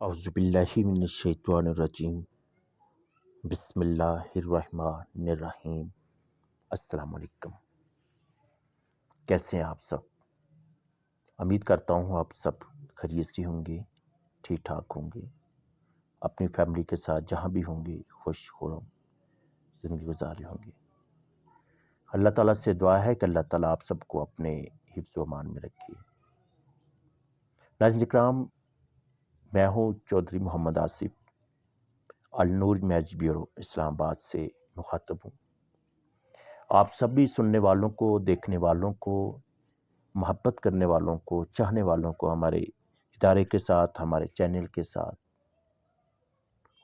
अऊज़ुबिल्लाहि मिनश्शैतानिर्रजीम बिस्मिल्लाहिर्रहमानिर्रहीम। अस्सलाम वालेकुम। कैसे हैं आप सब? उम्मीद करता हूँ आप सब खैरियत से होंगे, ठीक ठाक होंगे, अपनी फैमिली के साथ जहाँ भी होंगे खुश खुरम ज़िंदगी गुजारे होंगे। अल्लाह ताला से दुआ है कि अल्लाह ताला आप सबको अपने हिफ्ज़ व अमान में रखे। नाज़रीन इकराम, मैं हूँ चौधरी मोहम्मद आसिफ, अल नूर मैरिज ब्यूरो इस्लामाबाद से मुखातब हूँ। आप सभी सुनने वालों को, देखने वालों को, मोहब्बत करने वालों को, चाहने वालों को हमारे इदारे के साथ, हमारे चैनल के साथ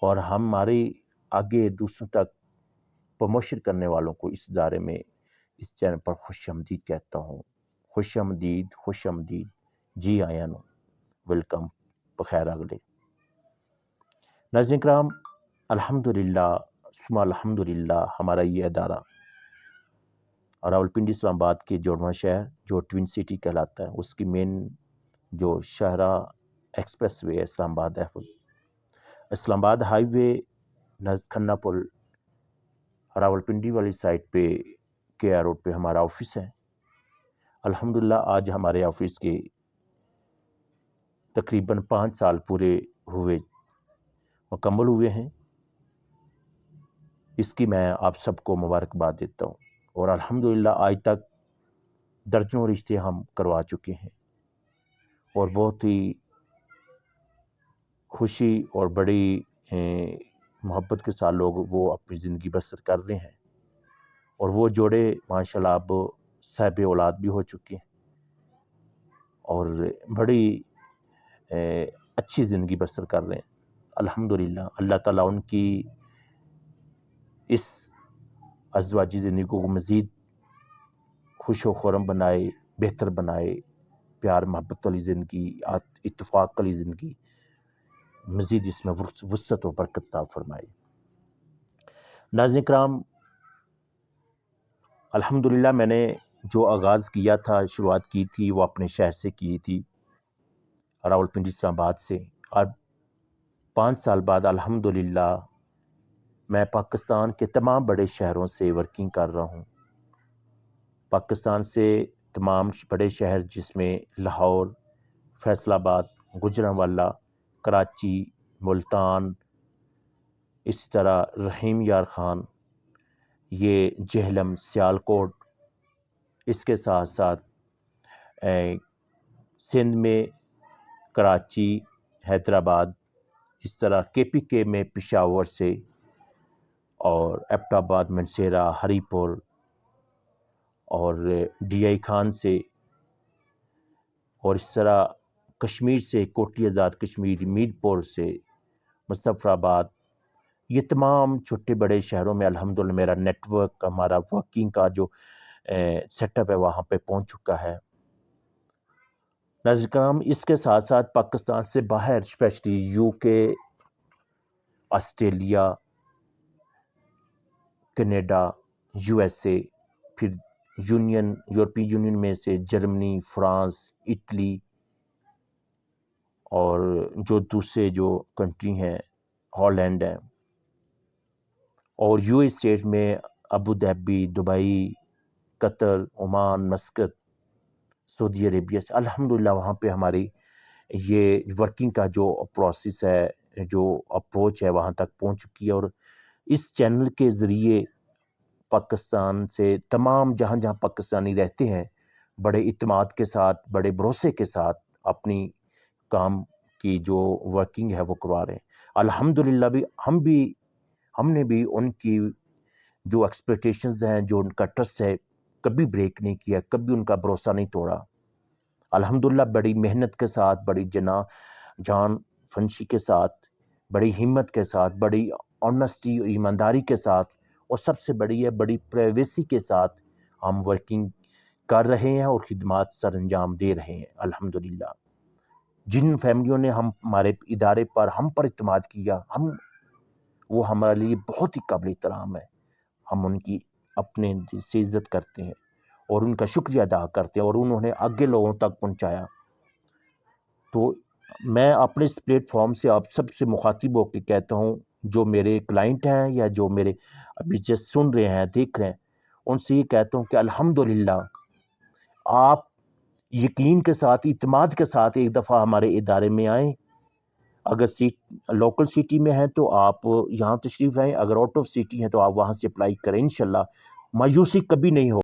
और हमारे आगे दूसरों तक प्रमोशन करने वालों को इस इदारे में, इस चैनल पर खुशामदीद कहता हूँ। खुशामदीद, खुशामदीद, जी आया नो, वेलकम, बखैर अगले। नाज़रीन किराम, अल्हम्दुलिल्लाह सुम्मा अल्हम्दुलिल्लाह, हमारा ये इदारा रावलपिंडी इस्लामाबाद के जोड़वा शहर जो ट्विन सिटी कहलाता है, उसकी मेन जो शाहरा एक्सप्रेस वे है इस्लामाबाद हाईवे खन्ना पुल रावलपिंडी वाली साइड पे KR रोड पे हमारा ऑफिस है। अल्हम्दुलिल्लाह आज हमारे ऑफिस के तकरीबन 5 साल पूरे मुकम्मल हुए हैं। इसकी मैं आप सबको मुबारकबाद देता हूँ और अल्हम्दुलिल्लाह आज तक दर्जनों रिश्ते हम करवा चुके हैं और बहुत ही खुशी और बड़ी मोहब्बत के साथ लोग वो अपनी ज़िंदगी बसर कर रहे हैं और वो जोड़े माशाल्लाह अब साहिब औलाद भी हो चुके हैं और बड़ी अच्छी ज़िंदगी बसर कर रहे हैं। अल्हम्दुलिल्लाह अल्लाह ताला उनकी इस अज़वाजी ज़िंदगी को मज़ीद खुश व खुरम बनाए, बेहतर बनाए, प्यार मोहब्बत वाली ज़िंदगी, इत्तेफाक वाली ज़िंदगी, मज़ीद इसमें वुसअत व बरकत अता फरमाए। नाज़रीन किराम, अल्हम्दुलिल्लाह मैंने जो आगाज़ किया था, शुरुआत की थी, वो अपने शहर से की थी, रावलपिंडी इस्लामाबाद से। अब 5 साल बाद अल्हम्दुलिल्लाह मैं पाकिस्तान के तमाम बड़े शहरों से वर्किंग कर रहा हूँ। पाकिस्तान से तमाम बड़े शहर जिसमें लाहौर, फैसलाबाद, गुजरांवाला, कराची, मुल्तान, इसी तरह रहीम यार ख़ान, ये जेहलम, सियालकोट, इसके साथ साथ सिंध में कराची, हैदराबाद, इस तरह KPK में पेशावर से और एबटाबाद, मनसेरा, हरीपुर और DI खान से और इस तरह कश्मीर से कोटली आज़ाद कश्मीर, मीरपुर से मुज़फ़्फ़राबाद, ये तमाम छोटे बड़े शहरों में अल्हम्दुलिल्लाह मेरा नेटवर्क, हमारा वर्किंग का जो सेटअप है वहाँ पे पहुँच चुका है। नाज़रीन किराम, इसके साथ साथ पाकिस्तान से बाहर specially UK, Australia, Canada, USA, फिर यूरोपीय यूनियन में से जर्मनी, फ्रांस, इटली और जो दूसरे जो कंट्री हैं हॉलैंड है और UAE स्टेट में Abu Dhabi, Dubai, Qatar, Oman, मस्कत, Saudi Arabia से अल्हम्दुलिल्लाह वहाँ पे हमारी ये वर्किंग का जो प्रोसेस है, जो अप्रोच है वहाँ तक पहुँच चुकी है और इस चैनल के ज़रिए पाकिस्तान से तमाम जहाँ पाकिस्तानी रहते हैं बड़े इत्मीनान के साथ, बड़े भरोसे के साथ अपनी काम की जो वर्किंग है वो करवा रहे हैं। अल्हम्दुलिल्लाह हमने भी उनकी जो एक्सपेक्टेशंस हैं, जो उनका ट्रस्ट है, कभी ब्रेक नहीं किया, कभी उनका भरोसा नहीं तोड़ा। अल्हम्दुलिल्लाह बड़ी मेहनत के साथ, बड़ी जान फंशी के साथ, बड़ी हिम्मत के साथ, बड़ी ऑनेस्टी और ईमानदारी के साथ और सबसे बड़ी है बड़ी प्राइवेसी के साथ हम वर्किंग कर रहे हैं और खिदमात सर अंजाम दे रहे हैं। अल्हम्दुलिल्लाह जिन फैमिलियों ने हमारे इदारे पर हम पर इत्मीनान किया, वो हमारे लिए बहुत ही काबिल एहतराम है। हम उनकी अपने दिल से इज़्ज़त करते हैं और उनका शुक्रिया अदा करते हैं और उन्होंने आगे लोगों तक पहुंचाया। तो میں اپنے اس پلیٹ فارم سے آپ سب سے مخاطب ہو کے کہتا ہوں، جو میرے کلائنٹ ہیں یا جو میرے ابھی جس سن رہے ہیں دیکھ رہے ہیں، ان سے یہ کہتا ہوں کہ الحمدللہ آپ یقین کے ساتھ اعتماد کے ساتھ ایک دفعہ ہمارے ادارے میں آئیں. اگر لوکل سٹی میں ہیں تو آپ یہاں تشریف لائیں، اگر آؤٹ آف سٹی ہیں تو آپ وہاں سے اپلائی کریں. انشاءاللہ مایوسی کبھی نہیں ہو.